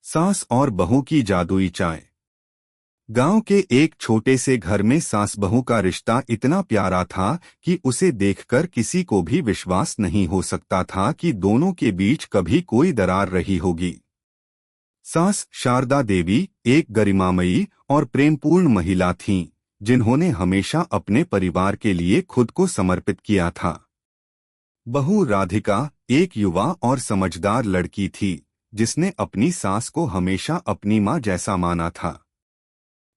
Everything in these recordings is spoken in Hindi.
सास और बहू की जादुई चाय। गांव के एक छोटे से घर में सास बहू का रिश्ता इतना प्यारा था कि उसे देखकर किसी को भी विश्वास नहीं हो सकता था कि दोनों के बीच कभी कोई दरार रही होगी। सास शारदा देवी एक गरिमामयी और प्रेमपूर्ण महिला थीं, जिन्होंने हमेशा अपने परिवार के लिए खुद को समर्पित किया था। बहू राधिका एक युवा और समझदार लड़की थी, जिसने अपनी सास को हमेशा अपनी मां जैसा माना था।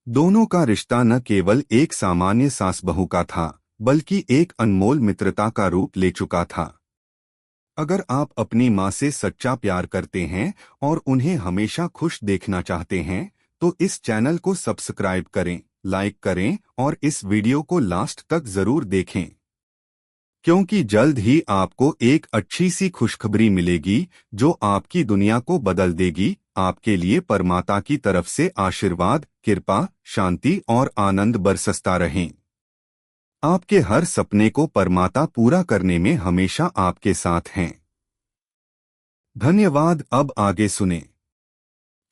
दोनों का रिश्ता न केवल एक सामान्य सास बहू का था, बल्कि एक अनमोल मित्रता का रूप ले चुका था। अगर आप अपनी मां से सच्चा प्यार करते हैं और उन्हें हमेशा खुश देखना चाहते हैं, तो इस चैनल को सब्सक्राइब करें, लाइक करें और इस वीडियो को लास्ट तक जरूर देखें, क्योंकि जल्द ही आपको एक अच्छी सी खुशखबरी मिलेगी जो आपकी दुनिया को बदल देगी। आपके लिए परमात्मा की तरफ से आशीर्वाद, कृपा, शांति और आनंद बरसता रहें। आपके हर सपने को परमात्मा पूरा करने में हमेशा आपके साथ हैं। धन्यवाद। अब आगे सुने।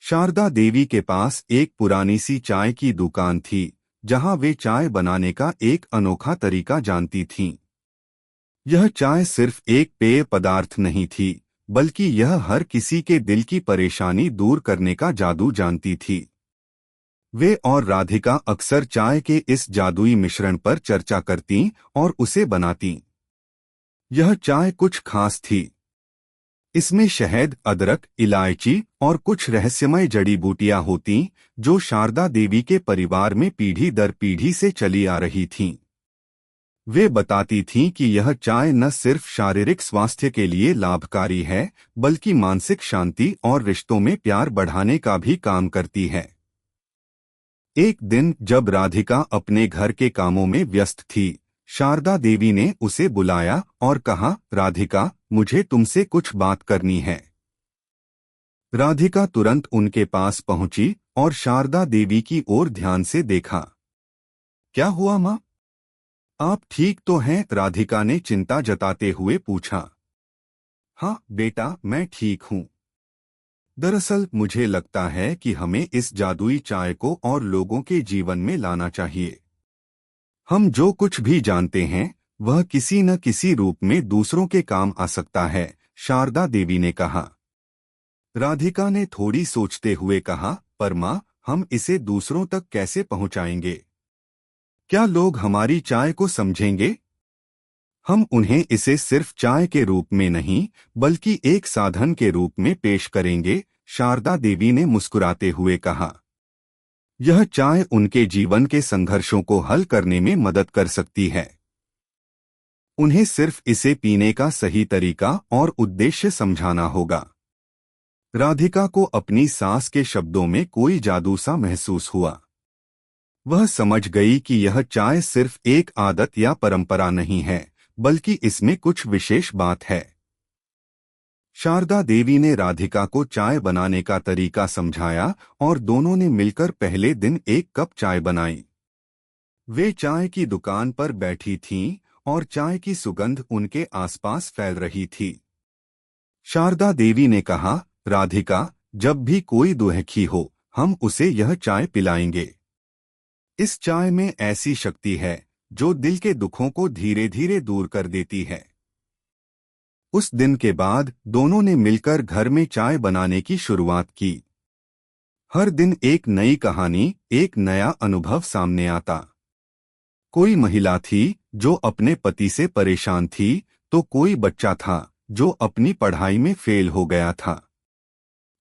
शारदा देवी के पास एक पुरानी सी चाय की दुकान थी, जहां वे चाय बनाने का एक अनोखा तरीका जानती थीं। यह चाय सिर्फ एक पेय पदार्थ नहीं थी, बल्कि यह हर किसी के दिल की परेशानी दूर करने का जादू जानती थी। वे और राधिका अक्सर चाय के इस जादुई मिश्रण पर चर्चा करतीं और उसे बनातीं। यह चाय कुछ खास थी। इसमें शहद, अदरक, इलायची और कुछ रहस्यमय जड़ी बूटियां होतीं, जो शारदा देवी के परिवार में पीढ़ी दर पीढ़ी से चली आ रही थीं। वे बताती थीं कि यह चाय न सिर्फ शारीरिक स्वास्थ्य के लिए लाभकारी है, बल्कि मानसिक शांति और रिश्तों में प्यार बढ़ाने का भी काम करती है। एक दिन जब राधिका अपने घर के कामों में व्यस्त थी, शारदा देवी ने उसे बुलाया और कहा, राधिका, मुझे तुमसे कुछ बात करनी है। राधिका तुरंत उनके पास पहुंची और शारदा देवी की ओर ध्यान से देखा। क्या हुआ मां? आप ठीक तो हैं? राधिका ने चिंता जताते हुए पूछा। हाँ बेटा, मैं ठीक हूँ। दरअसल मुझे लगता है कि हमें इस जादुई चाय को और लोगों के जीवन में लाना चाहिए। हम जो कुछ भी जानते हैं, वह किसी न किसी रूप में दूसरों के काम आ सकता है, शारदा देवी ने कहा। राधिका ने थोड़ी सोचते हुए कहा, पर माँ, हम इसे दूसरों तक कैसे पहुंचाएंगे? क्या लोग हमारी चाय को समझेंगे? हम उन्हें इसे सिर्फ चाय के रूप में नहीं, बल्कि एक साधन के रूप में पेश करेंगे, शारदा देवी ने मुस्कुराते हुए कहा। यह चाय उनके जीवन के संघर्षों को हल करने में मदद कर सकती है। उन्हें सिर्फ इसे पीने का सही तरीका और उद्देश्य समझाना होगा। राधिका को अपनी सास के शब्दों में कोई जादू सा महसूस हुआ। वह समझ गई कि यह चाय सिर्फ एक आदत या परंपरा नहीं है, बल्कि इसमें कुछ विशेष बात है। शारदा देवी ने राधिका को चाय बनाने का तरीका समझाया और दोनों ने मिलकर पहले दिन एक कप चाय बनाई। वे चाय की दुकान पर बैठी थीं और चाय की सुगंध उनके आसपास फैल रही थी। शारदा देवी ने कहा, राधिका, जब भी कोई दुखी हो, हम उसे यह चाय पिलाएंगे। इस चाय में ऐसी शक्ति है जो दिल के दुखों को धीरे धीरे दूर कर देती है। उस दिन के बाद दोनों ने मिलकर घर में चाय बनाने की शुरुआत की। हर दिन एक नई कहानी, एक नया अनुभव सामने आता। कोई महिला थी जो अपने पति से परेशान थी, तो कोई बच्चा था जो अपनी पढ़ाई में फेल हो गया था।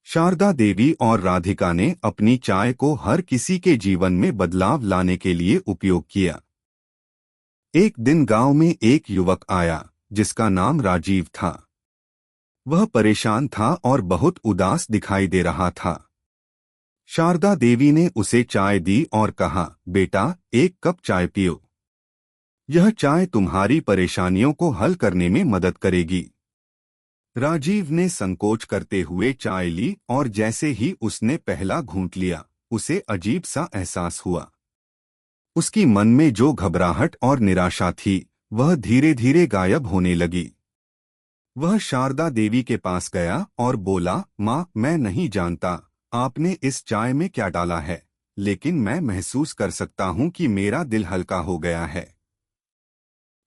शारदा देवी और राधिका ने अपनी चाय को हर किसी के जीवन में बदलाव लाने के लिए उपयोग किया। एक दिन गांव में एक युवक आया, जिसका नाम राजीव था। वह परेशान था और बहुत उदास दिखाई दे रहा था। शारदा देवी ने उसे चाय दी और कहा, बेटा, एक कप चाय पियो। यह चाय तुम्हारी परेशानियों को हल करने में मदद करेगी। राजीव ने संकोच करते हुए चाय ली और जैसे ही उसने पहला घूंट लिया, उसे अजीब सा एहसास हुआ। उसकी मन में जो घबराहट और निराशा थी, वह धीरे धीरे गायब होने लगी। वह शारदा देवी के पास गया और बोला, माँ, मैं नहीं जानता आपने इस चाय में क्या डाला है, लेकिन मैं महसूस कर सकता हूँ कि मेरा दिल हल्का हो गया है।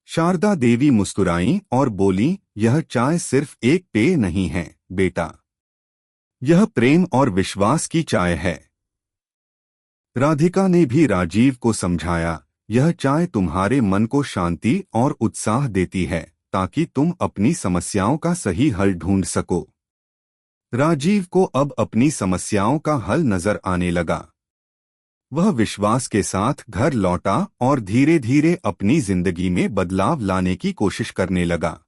शारदा देवी मुस्कुराईं और बोलीं, यह चाय सिर्फ एक पेय नहीं है, बेटा। यह प्रेम और विश्वास की चाय है। राधिका ने भी राजीव को समझाया, यह चाय तुम्हारे मन को शांति और उत्साह देती है, ताकि तुम अपनी समस्याओं का सही हल ढूंढ सको। राजीव को अब अपनी समस्याओं का हल नजर आने लगा। वह विश्वास के साथ घर लौटा और धीरे धीरे अपनी जिंदगी में बदलाव लाने की कोशिश करने लगा।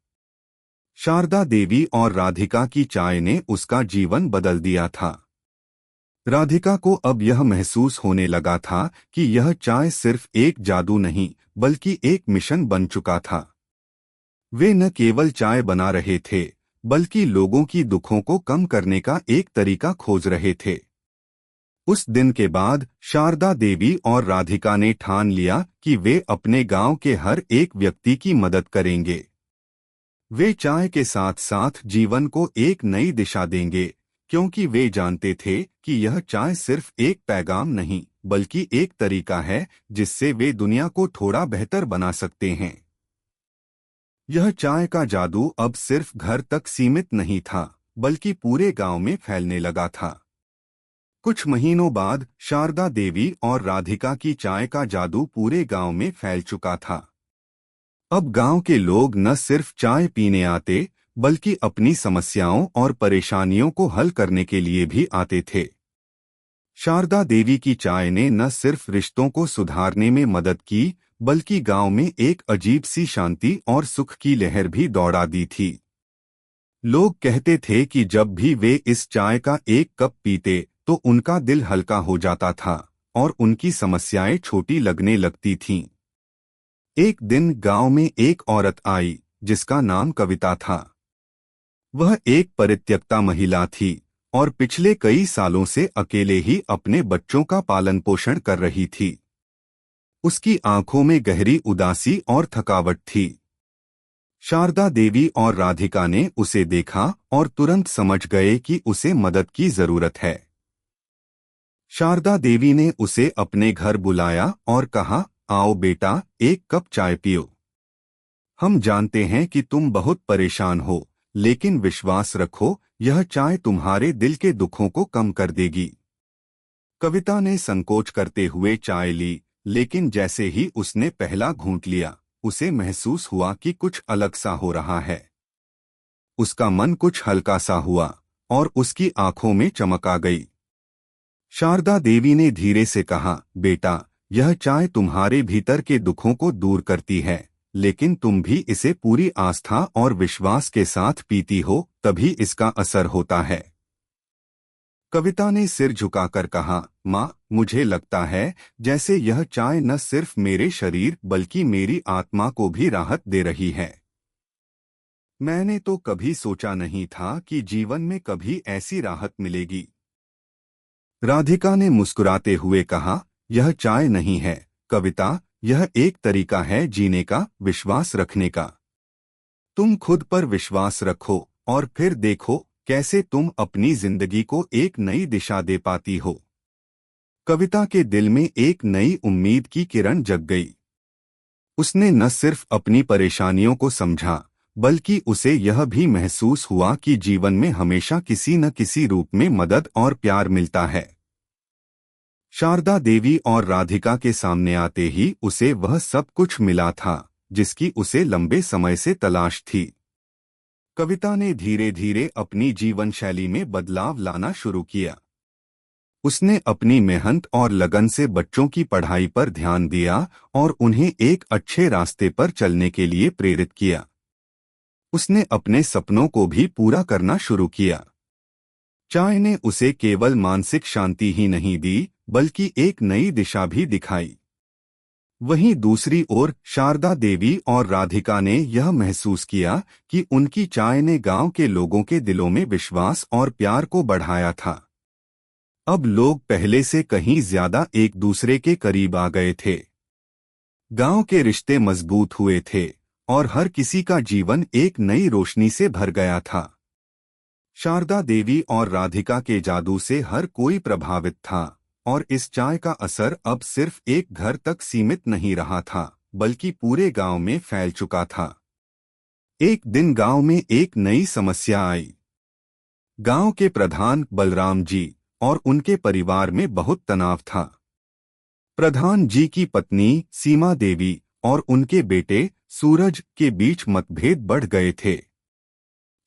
शारदा देवी और राधिका की चाय ने उसका जीवन बदल दिया था। राधिका को अब यह महसूस होने लगा था कि यह चाय सिर्फ एक जादू नहीं, बल्कि एक मिशन बन चुका था। वे न केवल चाय बना रहे थे, बल्कि लोगों की दुखों को कम करने का एक तरीका खोज रहे थे। उस दिन के बाद शारदा देवी और राधिका ने ठान लिया कि वे अपने गांव के हर एक व्यक्ति की मदद करेंगे। वे चाय के साथ साथ जीवन को एक नई दिशा देंगे, क्योंकि वे जानते थे कि यह चाय सिर्फ एक पैगाम नहीं, बल्कि एक तरीका है जिससे वे दुनिया को थोड़ा बेहतर बना सकते हैं। यह चाय का जादू अब सिर्फ घर तक सीमित नहीं था, बल्कि पूरे गांव में फैलने लगा था। कुछ महीनों बाद शारदा देवी और राधिका की चाय का जादू पूरे गांव में फैल चुका था। अब गांव के लोग न सिर्फ चाय पीने आते, बल्कि अपनी समस्याओं और परेशानियों को हल करने के लिए भी आते थे। शारदा देवी की चाय ने न सिर्फ रिश्तों को सुधारने में मदद की, बल्कि गांव में एक अजीब सी शांति और सुख की लहर भी दौड़ा दी थी। लोग कहते थे कि जब भी वे इस चाय का एक कप पीते तो उनका दिल हल्का हो जाता था और उनकी समस्याएं छोटी लगने लगती थीं। एक दिन गांव में एक औरत आई जिसका नाम कविता था। वह एक परित्यक्ता महिला थी और पिछले कई सालों से अकेले ही अपने बच्चों का पालन पोषण कर रही थी। उसकी आंखों में गहरी उदासी और थकावट थी। शारदा देवी और राधिका ने उसे देखा और तुरंत समझ गए कि उसे मदद की जरूरत है। शारदा देवी ने उसे अपने घर बुलाया और कहा, आओ बेटा, एक कप चाय पियो। हम जानते हैं कि तुम बहुत परेशान हो, लेकिन विश्वास रखो, यह चाय तुम्हारे दिल के दुखों को कम कर देगी। कविता ने संकोच करते हुए चाय ली, लेकिन जैसे ही उसने पहला घूंट लिया, उसे महसूस हुआ कि कुछ अलग सा हो रहा है। उसका मन कुछ हल्का सा हुआ और उसकी आंखों में चमक आ गई। शारदा देवी ने धीरे से कहा, बेटा, यह चाय तुम्हारे भीतर के दुखों को दूर करती है, लेकिन तुम भी इसे पूरी आस्था और विश्वास के साथ पीती हो, तभी इसका असर होता है। कविता ने सिर झुकाकर कहा, माँ, मुझे लगता है जैसे यह चाय न सिर्फ मेरे शरीर बल्कि मेरी आत्मा को भी राहत दे रही है। मैंने तो कभी सोचा नहीं था कि जीवन में कभी ऐसी राहत मिलेगी। राधिका ने मुस्कुराते हुए कहा, यह चाय नहीं है कविता, यह एक तरीका है जीने का, विश्वास रखने का। तुम खुद पर विश्वास रखो और फिर देखो कैसे तुम अपनी जिंदगी को एक नई दिशा दे पाती हो। कविता के दिल में एक नई उम्मीद की किरण जग गई। उसने न सिर्फ अपनी परेशानियों को समझा, बल्कि उसे यह भी महसूस हुआ कि जीवन में हमेशा किसी न किसी रूप में मदद और प्यार मिलता है। शारदा देवी और राधिका के सामने आते ही उसे वह सब कुछ मिला था जिसकी उसे लंबे समय से तलाश थी। कविता ने धीरे धीरे अपनी जीवन शैली में बदलाव लाना शुरू किया। उसने अपनी मेहनत और लगन से बच्चों की पढ़ाई पर ध्यान दिया और उन्हें एक अच्छे रास्ते पर चलने के लिए प्रेरित किया। उसने अपने सपनों को भी पूरा करना शुरू किया। चाय ने उसे केवल मानसिक शांति ही नहीं दी, बल्कि एक नई दिशा भी दिखाई। वहीं दूसरी ओर शारदा देवी और राधिका ने यह महसूस किया कि उनकी चाय ने गांव के लोगों के दिलों में विश्वास और प्यार को बढ़ाया था। अब लोग पहले से कहीं ज्यादा एक दूसरे के करीब आ गए थे। गांव के रिश्ते मजबूत हुए थे और हर किसी का जीवन एक नई रोशनी से भर गया था। शारदा देवी और राधिका के जादू से हर कोई प्रभावित था और इस चाय का असर अब सिर्फ एक घर तक सीमित नहीं रहा था बल्कि पूरे गांव में फैल चुका था। एक दिन गांव में एक नई समस्या आई। गांव के प्रधान बलराम जी और उनके परिवार में बहुत तनाव था। प्रधान जी की पत्नी सीमा देवी और उनके बेटे सूरज के बीच मतभेद बढ़ गए थे।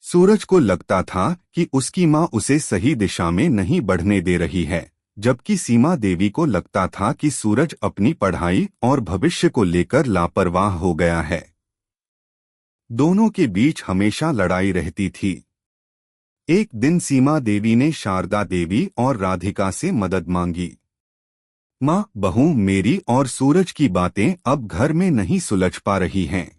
सूरज को लगता था कि उसकी मां उसे सही दिशा में नहीं बढ़ने दे रही है, जबकि सीमा देवी को लगता था कि सूरज अपनी पढ़ाई और भविष्य को लेकर लापरवाह हो गया है। दोनों के बीच हमेशा लड़ाई रहती थी। एक दिन सीमा देवी ने शारदा देवी और राधिका से मदद मांगी। मां, बहू, मेरी और सूरज की बातें अब घर में नहीं सुलझ पा रही हैं।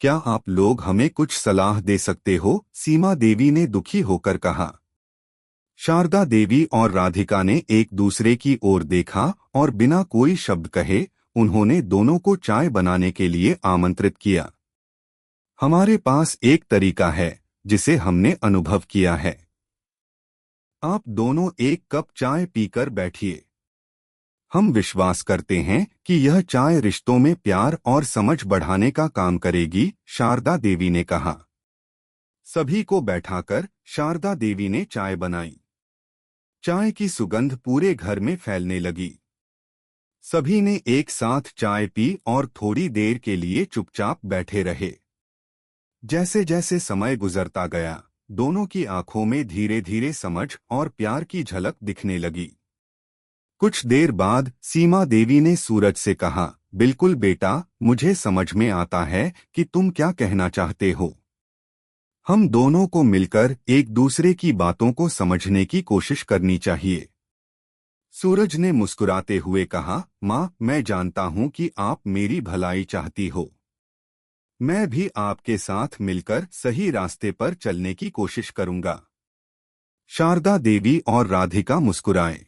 क्या आप लोग हमें कुछ सलाह दे सकते हो? सीमा देवी ने दुखी होकर कहा। शारदा देवी और राधिका ने एक दूसरे की ओर देखा और बिना कोई शब्द कहे उन्होंने दोनों को चाय बनाने के लिए आमंत्रित किया। हमारे पास एक तरीका है जिसे हमने अनुभव किया है। आप दोनों एक कप चाय पीकर बैठिए। हम विश्वास करते हैं कि यह चाय रिश्तों में प्यार और समझ बढ़ाने का काम करेगी, शारदा देवी ने कहा। सभी को बैठाकर शारदा देवी ने चाय बनाई। चाय की सुगंध पूरे घर में फैलने लगी। सभी ने एक साथ चाय पी और थोड़ी देर के लिए चुपचाप बैठे रहे। जैसे जैसे समय गुजरता गया, दोनों की आंखों में धीरे धीरे समझ और प्यार की झलक दिखने लगी। कुछ देर बाद सीमा देवी ने सूरज से कहा, बिल्कुल बेटा, मुझे समझ में आता है कि तुम क्या कहना चाहते हो। हम दोनों को मिलकर एक दूसरे की बातों को समझने की कोशिश करनी चाहिए। सूरज ने मुस्कुराते हुए कहा, मां, मैं जानता हूं कि आप मेरी भलाई चाहती हो। मैं भी आपके साथ मिलकर सही रास्ते पर चलने की कोशिश करूंगा। शारदा देवी और राधिका मुस्कुराए।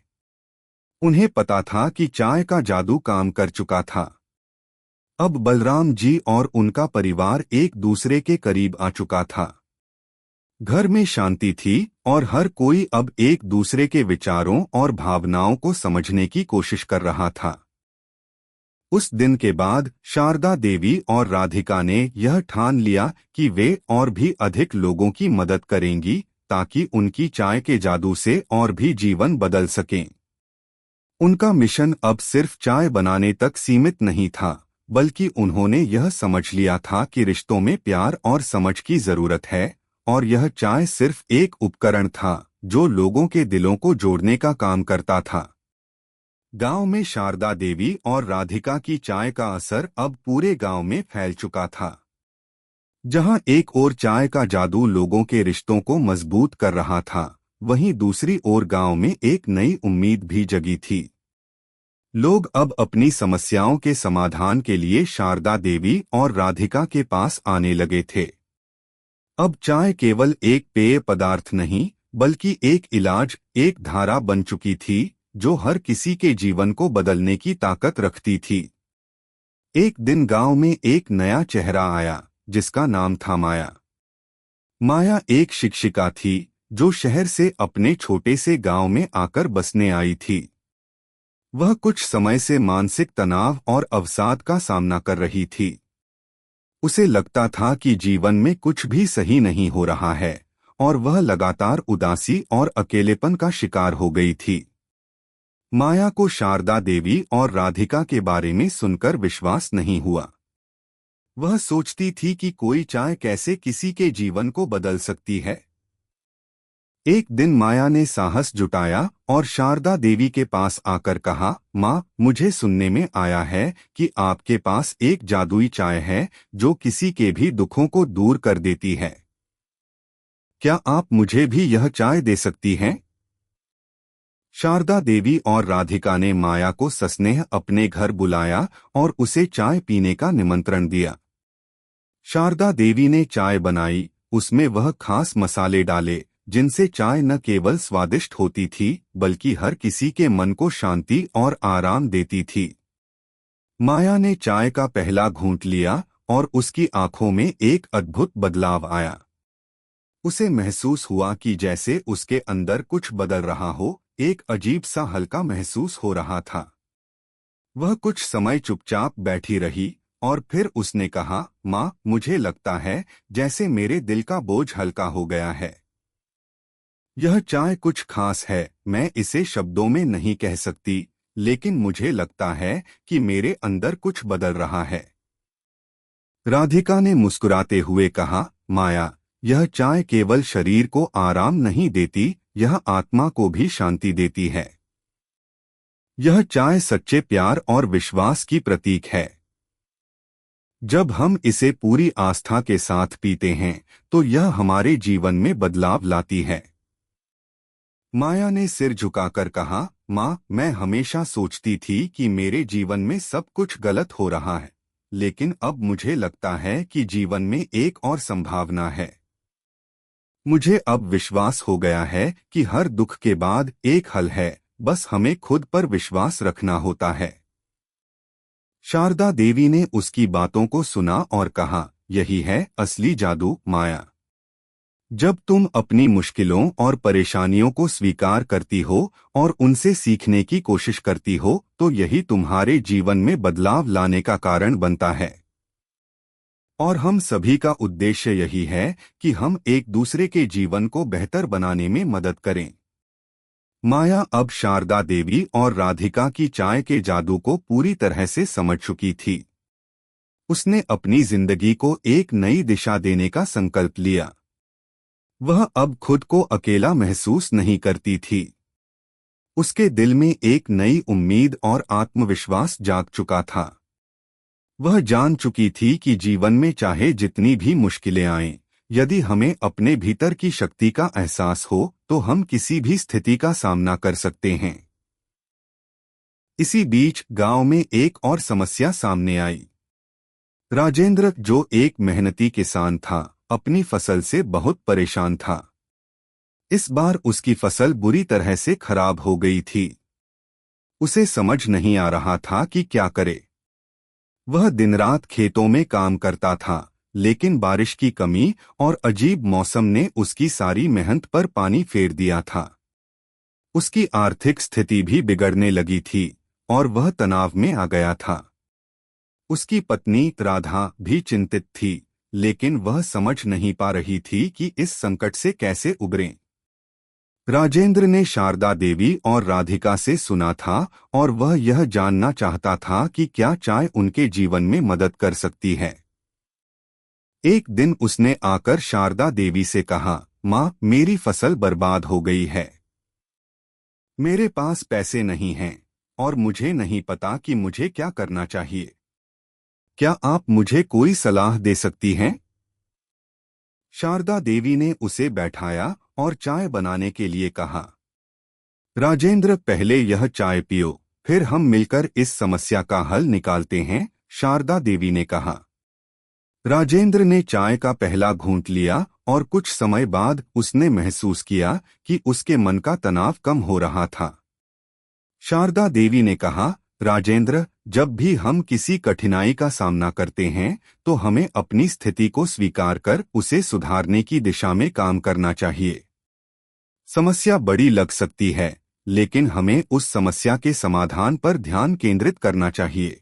उन्हें पता था कि चाय का जादू काम कर चुका था। अब बलराम जी और उनका परिवार एक दूसरे के करीब आ चुका था। घर में शांति थी और हर कोई अब एक दूसरे के विचारों और भावनाओं को समझने की कोशिश कर रहा था। उस दिन के बाद शारदा देवी और राधिका ने यह ठान लिया कि वे और भी अधिक लोगों की मदद करेंगी ताकि उनकी चाय के जादू से और भी जीवन बदल सकें। उनका मिशन अब सिर्फ चाय बनाने तक सीमित नहीं था, बल्कि उन्होंने यह समझ लिया था कि रिश्तों में प्यार और समझ की जरूरत है, और यह चाय सिर्फ एक उपकरण था जो लोगों के दिलों को जोड़ने का काम करता था। गांव में शारदा देवी और राधिका की चाय का असर अब पूरे गांव में फैल चुका था। जहां एक ओर चाय का जादू लोगों के रिश्तों को मजबूत कर रहा था, वहीं दूसरी ओर गांव में एक नई उम्मीद भी जगी थी। लोग अब अपनी समस्याओं के समाधान के लिए शारदा देवी और राधिका के पास आने लगे थे। अब चाय केवल एक पेय पदार्थ नहीं, बल्कि एक इलाज, एक धारा बन चुकी थी जो हर किसी के जीवन को बदलने की ताकत रखती थी। एक दिन गांव में एक नया चेहरा आया जिसका नाम था माया। माया एक शिक्षिका थी जो शहर से अपने छोटे से गांव में आकर बसने आई थी। वह कुछ समय से मानसिक तनाव और अवसाद का सामना कर रही थी। उसे लगता था कि जीवन में कुछ भी सही नहीं हो रहा है और वह लगातार उदासी और अकेलेपन का शिकार हो गई थी। माया को शारदा देवी और राधिका के बारे में सुनकर विश्वास नहीं हुआ। वह सोचती थी कि कोई चाय कैसे किसी के जीवन को बदल सकती है। एक दिन माया ने साहस जुटाया और शारदा देवी के पास आकर कहा, माँ, मुझे सुनने में आया है कि आपके पास एक जादुई चाय है जो किसी के भी दुखों को दूर कर देती है। क्या आप मुझे भी यह चाय दे सकती हैं? शारदा देवी और राधिका ने माया को सस्नेह अपने घर बुलाया और उसे चाय पीने का निमंत्रण दिया। शारदा देवी ने चाय बनाई, उसमें वह खास मसाले डाले जिनसे चाय न केवल स्वादिष्ट होती थी बल्कि हर किसी के मन को शांति और आराम देती थी। माया ने चाय का पहला घूंट लिया और उसकी आंखों में एक अद्भुत बदलाव आया। उसे महसूस हुआ कि जैसे उसके अंदर कुछ बदल रहा हो, एक अजीब सा हल्का महसूस हो रहा था। वह कुछ समय चुपचाप बैठी रही और फिर उसने कहा, माँ, मुझे लगता है जैसे मेरे दिल का बोझ हल्का हो गया है। यह चाय कुछ खास है, मैं इसे शब्दों में नहीं कह सकती, लेकिन मुझे लगता है कि मेरे अंदर कुछ बदल रहा है। राधिका ने मुस्कुराते हुए कहा, माया, यह चाय केवल शरीर को आराम नहीं देती, यह आत्मा को भी शांति देती है। यह चाय सच्चे प्यार और विश्वास की प्रतीक है। जब हम इसे पूरी आस्था के साथ पीते हैं, तो यह हमारे जीवन में बदलाव लाती है। माया ने सिर झुकाकर कहा, माँ, मैं हमेशा सोचती थी कि मेरे जीवन में सब कुछ गलत हो रहा है, लेकिन अब मुझे लगता है कि जीवन में एक और संभावना है। मुझे अब विश्वास हो गया है कि हर दुख के बाद एक हल है, बस हमें खुद पर विश्वास रखना होता है। शारदा देवी ने उसकी बातों को सुना और कहा, यही है असली जादू, माया। जब तुम अपनी मुश्किलों और परेशानियों को स्वीकार करती हो और उनसे सीखने की कोशिश करती हो, तो यही तुम्हारे जीवन में बदलाव लाने का कारण बनता है। और हम सभी का उद्देश्य यही है कि हम एक दूसरे के जीवन को बेहतर बनाने में मदद करें। माया अब शारदा देवी और राधिका की चाय के जादू को पूरी तरह से समझ चुकी थी। उसने अपनी जिंदगी को एक नई दिशा देने का संकल्प लिया। वह अब खुद को अकेला महसूस नहीं करती थी। उसके दिल में एक नई उम्मीद और आत्मविश्वास जाग चुका था। वह जान चुकी थी कि जीवन में चाहे जितनी भी मुश्किलें आएं, यदि हमें अपने भीतर की शक्ति का एहसास हो, तो हम किसी भी स्थिति का सामना कर सकते हैं। इसी बीच गांव में एक और समस्या सामने आई। राजेंद्र, जो एक मेहनती किसान था, अपनी फसल से बहुत परेशान था। इस बार उसकी फसल बुरी तरह से खराब हो गई थी। उसे समझ नहीं आ रहा था कि क्या करे। वह दिन रात खेतों में काम करता था, लेकिन बारिश की कमी और अजीब मौसम ने उसकी सारी मेहनत पर पानी फेर दिया था। उसकी आर्थिक स्थिति भी बिगड़ने लगी थी और वह तनाव में आ गया था। उसकी पत्नी राधा भी चिंतित थी, लेकिन वह समझ नहीं पा रही थी कि इस संकट से कैसे उबरें। राजेंद्र ने शारदा देवी और राधिका से सुना था और वह यह जानना चाहता था कि क्या चाय उनके जीवन में मदद कर सकती है। एक दिन उसने आकर शारदा देवी से कहा, माँ, मेरी फसल बर्बाद हो गई है। मेरे पास पैसे नहीं हैं और मुझे नहीं पता कि मुझे क्या करना चाहिए। क्या आप मुझे कोई सलाह दे सकती हैं? शारदा देवी ने उसे बैठाया और चाय बनाने के लिए कहा। राजेंद्र, पहले यह चाय पियो, फिर हम मिलकर इस समस्या का हल निकालते हैं, शारदा देवी ने कहा। राजेंद्र ने चाय का पहला घूंट लिया और कुछ समय बाद उसने महसूस किया कि उसके मन का तनाव कम हो रहा था। शारदा देवी ने कहा, राजेंद्र, जब भी हम किसी कठिनाई का सामना करते हैं, तो हमें अपनी स्थिति को स्वीकार कर उसे सुधारने की दिशा में काम करना चाहिए। समस्या बड़ी लग सकती है, लेकिन हमें उस समस्या के समाधान पर ध्यान केंद्रित करना चाहिए।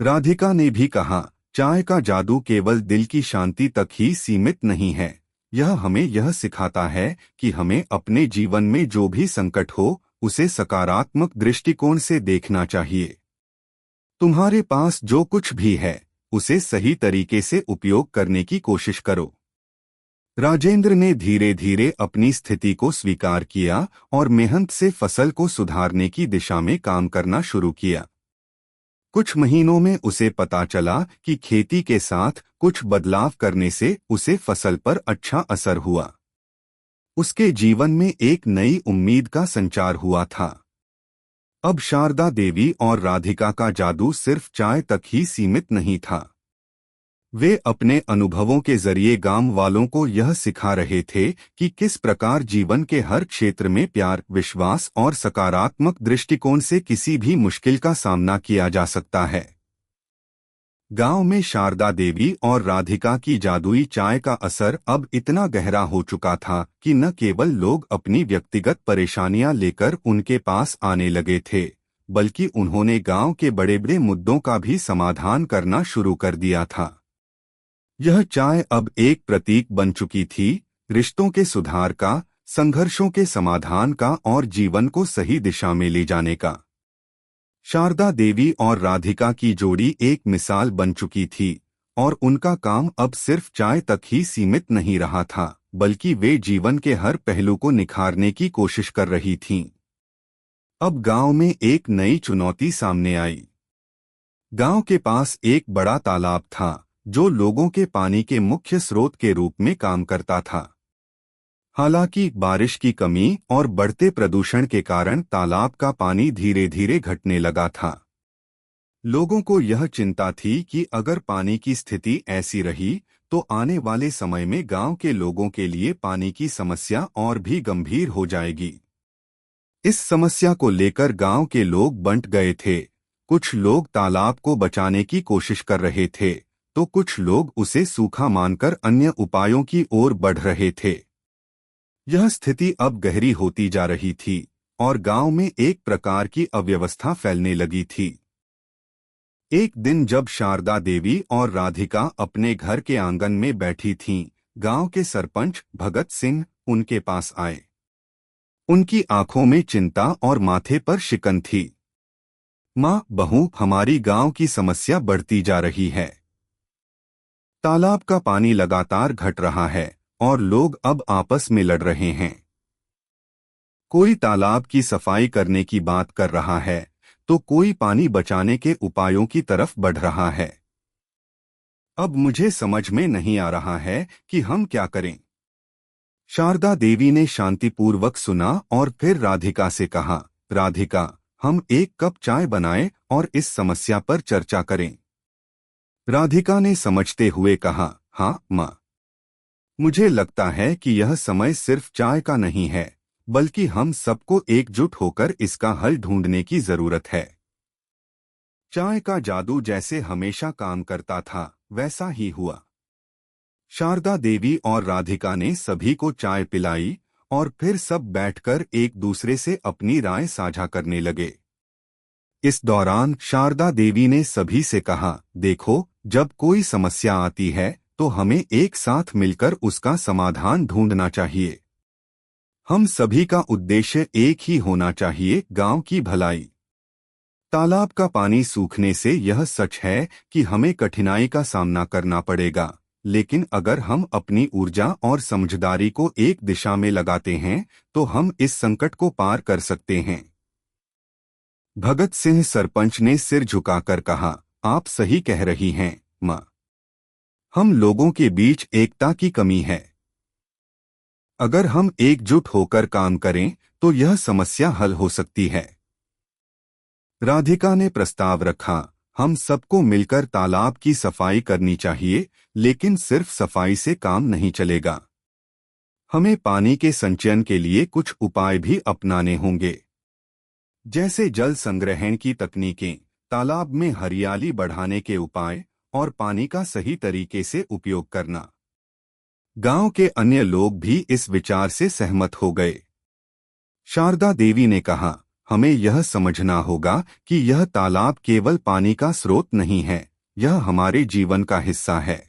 राधिका ने भी कहा, चाय का जादू केवल दिल की शांति तक ही सीमित नहीं है। यह हमें यह सिखाता है कि हमें अपने जीवन में जो भी संकट हो, उसे सकारात्मक दृष्टिकोण से देखना चाहिए। तुम्हारे पास जो कुछ भी है, उसे सही तरीके से उपयोग करने की कोशिश करो। राजेंद्र ने धीरे धीरे अपनी स्थिति को स्वीकार किया और मेहनत से फसल को सुधारने की दिशा में काम करना शुरू किया। कुछ महीनों में उसे पता चला कि खेती के साथ कुछ बदलाव करने से उसे फसल पर अच्छा असर हुआ। उसके जीवन में एक नई उम्मीद का संचार हुआ था। अब शारदा देवी और राधिका का जादू सिर्फ चाय तक ही सीमित नहीं था। वे अपने अनुभवों के जरिए गांव वालों को यह सिखा रहे थे कि किस प्रकार जीवन के हर क्षेत्र में प्यार, विश्वास और सकारात्मक दृष्टिकोण से किसी भी मुश्किल का सामना किया जा सकता है। गांव में शारदा देवी और राधिका की जादुई चाय का असर अब इतना गहरा हो चुका था कि न केवल लोग अपनी व्यक्तिगत परेशानियां लेकर उनके पास आने लगे थे, बल्कि उन्होंने गांव के बड़े बड़े मुद्दों का भी समाधान करना शुरू कर दिया था। यह चाय अब एक प्रतीक बन चुकी थी, रिश्तों के सुधार का, संघर्षों के समाधान का और जीवन को सही दिशा में ले जाने का। शारदा देवी और राधिका की जोड़ी एक मिसाल बन चुकी थी और उनका काम अब सिर्फ चाय तक ही सीमित नहीं रहा था, बल्कि वे जीवन के हर पहलू को निखारने की कोशिश कर रही थीं। अब गांव में एक नई चुनौती सामने आई। गांव के पास एक बड़ा तालाब था जो लोगों के पानी के मुख्य स्रोत के रूप में काम करता था। हालांकि बारिश की कमी और बढ़ते प्रदूषण के कारण तालाब का पानी धीरे धीरे घटने लगा था। लोगों को यह चिंता थी कि अगर पानी की स्थिति ऐसी रही तो आने वाले समय में गांव के लोगों के लिए पानी की समस्या और भी गंभीर हो जाएगी। इस समस्या को लेकर गांव के लोग बंट गए थे। कुछ लोग तालाब को बचाने की कोशिश कर रहे थे, तो कुछ लोग उसे सूखा मानकर अन्य उपायों की ओर बढ़ रहे थे। यह स्थिति अब गहरी होती जा रही थी और गांव में एक प्रकार की अव्यवस्था फैलने लगी थी। एक दिन जब शारदा देवी और राधिका अपने घर के आंगन में बैठी थीं, गांव के सरपंच भगत सिंह उनके पास आए। उनकी आंखों में चिंता और माथे पर शिकन थी। माँ, बहू, हमारी गांव की समस्या बढ़ती जा रही है। तालाब का पानी लगातार घट रहा है और लोग अब आपस में लड़ रहे हैं। कोई तालाब की सफाई करने की बात कर रहा है तो कोई पानी बचाने के उपायों की तरफ बढ़ रहा है। अब मुझे समझ में नहीं आ रहा है कि हम क्या करें। शारदा देवी ने शांतिपूर्वक सुना और फिर राधिका से कहा, राधिका, हम एक कप चाय बनाएं और इस समस्या पर चर्चा करें। राधिका ने समझते हुए कहा, हाँ माँ, मुझे लगता है कि यह समय सिर्फ चाय का नहीं है, बल्कि हम सबको एकजुट होकर इसका हल ढूंढने की जरूरत है। चाय का जादू जैसे हमेशा काम करता था, वैसा ही हुआ। शारदा देवी और राधिका ने सभी को चाय पिलाई और फिर सब बैठकर एक दूसरे से अपनी राय साझा करने लगे। इस दौरान शारदा देवी ने सभी से कहा, देखो, जब कोई समस्या आती है तो हमें एक साथ मिलकर उसका समाधान ढूंढना चाहिए। हम सभी का उद्देश्य एक ही होना चाहिए, गांव की भलाई। तालाब का पानी सूखने से यह सच है कि हमें कठिनाई का सामना करना पड़ेगा, लेकिन अगर हम अपनी ऊर्जा और समझदारी को एक दिशा में लगाते हैं तो हम इस संकट को पार कर सकते हैं। भगत सिंह सरपंच ने सिर झुकाकर कहा, आप सही कह रही हैं माँ। हम लोगों के बीच एकता की कमी है। अगर हम एकजुट होकर काम करें तो यह समस्या हल हो सकती है। राधिका ने प्रस्ताव रखा, हम सबको मिलकर तालाब की सफाई करनी चाहिए, लेकिन सिर्फ सफाई से काम नहीं चलेगा। हमें पानी के संचयन के लिए कुछ उपाय भी अपनाने होंगे, जैसे जल संग्रहण की तकनीकें, तालाब में हरियाली बढ़ाने के उपाय और पानी का सही तरीके से उपयोग करना। गांव के अन्य लोग भी इस विचार से सहमत हो गए। शारदा देवी ने कहा, हमें यह समझना होगा कि यह तालाब केवल पानी का स्रोत नहीं है, यह हमारे जीवन का हिस्सा है।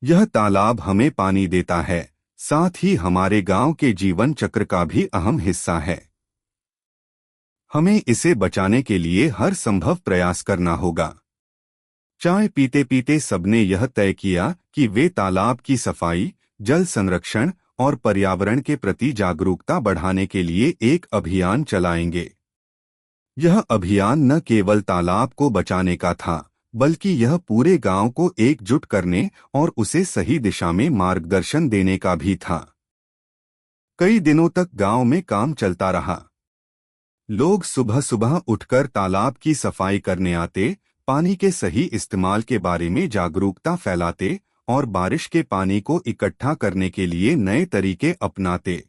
यह तालाब हमें पानी देता है, साथ ही हमारे गांव के जीवन चक्र का भी अहम हिस्सा है। हमें इसे बचाने के लिए हर संभव प्रयास करना होगा। चाय पीते पीते सबने यह तय किया कि वे तालाब की सफाई, जल संरक्षण और पर्यावरण के प्रति जागरूकता बढ़ाने के लिए एक अभियान चलाएंगे। यह अभियान न केवल तालाब को बचाने का था, बल्कि यह पूरे गांव को एकजुट करने और उसे सही दिशा में मार्गदर्शन देने का भी था। कई दिनों तक गांव में काम चलता रहा। लोग सुबह सुबह उठकर तालाब की सफाई करने आते, पानी के सही इस्तेमाल के बारे में जागरूकता फैलाते और बारिश के पानी को इकट्ठा करने के लिए नए तरीके अपनाते।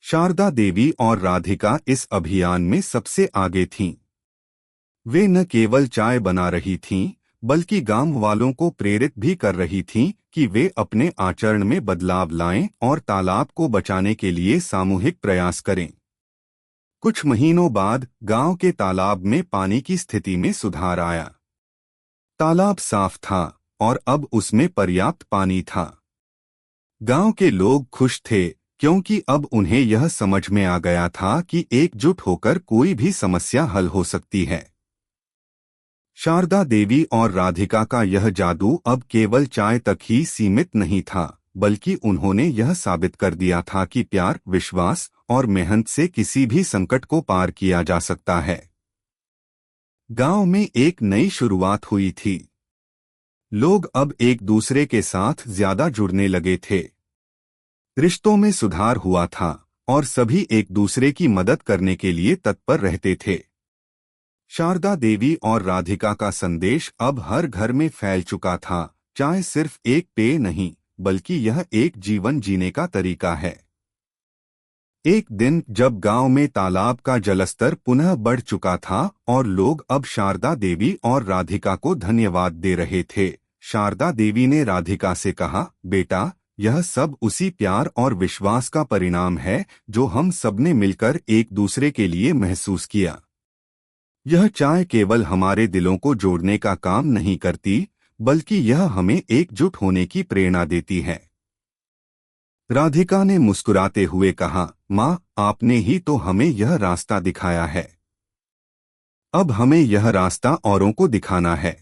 शारदा देवी और राधिका इस अभियान में सबसे आगे थीं। वे न केवल चाय बना रही थीं, बल्कि गांव वालों को प्रेरित भी कर रही थीं कि वे अपने आचरण में बदलाव लाएं और तालाब को बचाने के लिए सामूहिक प्रयास करें। कुछ महीनों बाद गांव के तालाब में पानी की स्थिति में सुधार आया। तालाब साफ था और अब उसमें पर्याप्त पानी था। गांव के लोग खुश थे क्योंकि अब उन्हें यह समझ में आ गया था कि एकजुट होकर कोई भी समस्या हल हो सकती है। शारदा देवी और राधिका का यह जादू अब केवल चाय तक ही सीमित नहीं था, बल्कि उन्होंने यह साबित कर दिया था कि प्यार, विश्वास और मेहनत से किसी भी संकट को पार किया जा सकता है। गांव में एक नई शुरुआत हुई थी। लोग अब एक दूसरे के साथ ज्यादा जुड़ने लगे थे। रिश्तों में सुधार हुआ था और सभी एक दूसरे की मदद करने के लिए तत्पर रहते थे। शारदा देवी और राधिका का संदेश अब हर घर में फैल चुका था। चाय सिर्फ एक पेय नहीं, बल्कि यह एक जीवन जीने का तरीका है। एक दिन जब गांव में तालाब का जलस्तर पुनः बढ़ चुका था और लोग अब शारदा देवी और राधिका को धन्यवाद दे रहे थे, शारदा देवी ने राधिका से कहा, बेटा, यह सब उसी प्यार और विश्वास का परिणाम है जो हम सबने मिलकर एक दूसरे के लिए महसूस किया। यह चाय केवल हमारे दिलों को जोड़ने का काम नहीं करती, बल्कि यह हमें एकजुट होने की प्रेरणा देती है। राधिका ने मुस्कुराते हुए कहा, माँ, आपने ही तो हमें यह रास्ता दिखाया है। अब हमें यह रास्ता औरों को दिखाना है।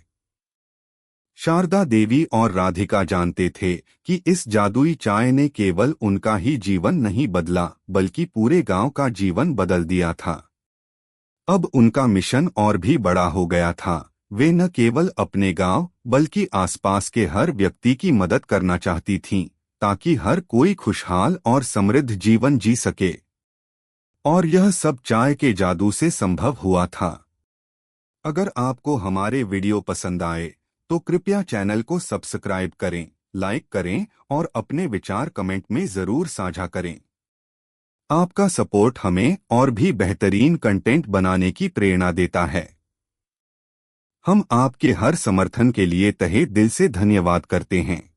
शारदा देवी और राधिका जानते थे कि इस जादुई चाय ने केवल उनका ही जीवन नहीं बदला, बल्कि पूरे गांव का जीवन बदल दिया था। अब उनका मिशन और भी बड़ा हो गया था। वे न केवल अपने गांव, बल्कि आसपास के हर व्यक्ति की मदद करना चाहती थीं, ताकि हर कोई खुशहाल और समृद्ध जीवन जी सके। और यह सब चाय के जादू से संभव हुआ था। अगर आपको हमारे वीडियो पसंद आए तो कृपया चैनल को सब्सक्राइब करें, लाइक करें और अपने विचार कमेंट में जरूर साझा करें। आपका सपोर्ट हमें और भी बेहतरीन कंटेंट बनाने की प्रेरणा देता है। हम आपके हर समर्थन के लिए तहे दिल से धन्यवाद करते हैं।